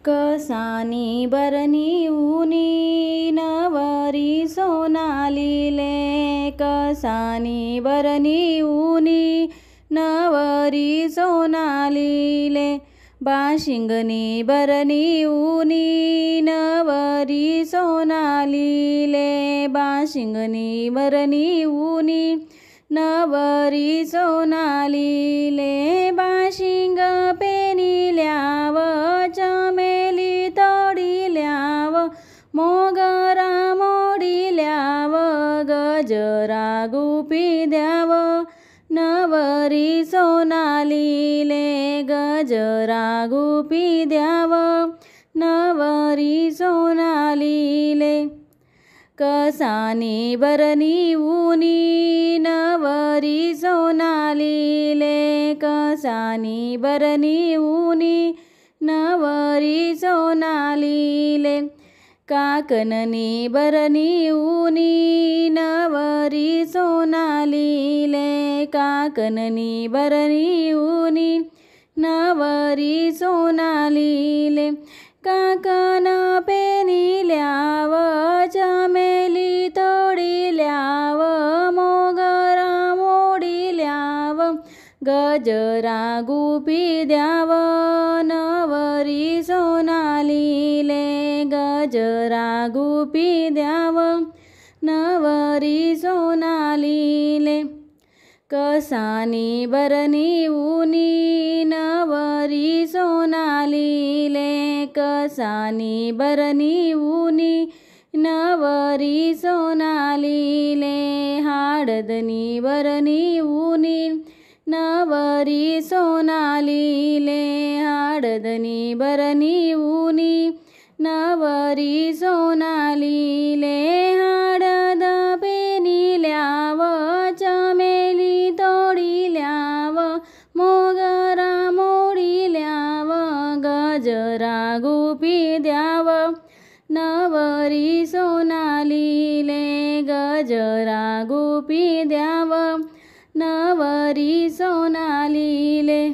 कसानी बरनी ऊनी नवरी सोनालीले, कसानी बरनी ऊनी नवरी सोनालीले, बाशिंगनी बरनी ऊनी नवरी सोनालीले, बाशिंगनी बरनी ऊनी नवरी सोनालीले, बाशिंग पेनिल्याव चमेली तोडिल्याव, मोगरा मोडिल्याव, गजरा गुपी द्याव, नवरी सोनालीले, गजरा गुपी द्याव, नवरी सोनालीले, कसानी बरनी ऊनी नवरी सोनालीले, कसानी बरनी ऊनी नवरी सोनालीले, काकननी बरनी ऊनी नवरी सोनालीले, काकननी बरनी ऊनी नवरी सोनालीले, काकन पेनिल्याव चमेली तोडिल्याव, मोगरा मोडिल्याव, गजरा गुपी द्याव, नवरी सोनालीले, गजरा गुपी द्याव, नवरी सोनालीले, कसानी बरनी ऊनी नवरी सोनालीले, कसानी बरनी ऊनी नवरी सोनालीले, हाडदनी बरनी ऊनी नवरी सोनालीले, हाडदनी बरनी ऊनी नवरी सोनालीले, हाडद पेनिल्याव चमेली तोडिल्याव, मोगरा मोडिल्याव, गजरा गुपी द्याव, नवरी सोनालीले, गजरा गुपी द्याव, नवरी सोनालीले.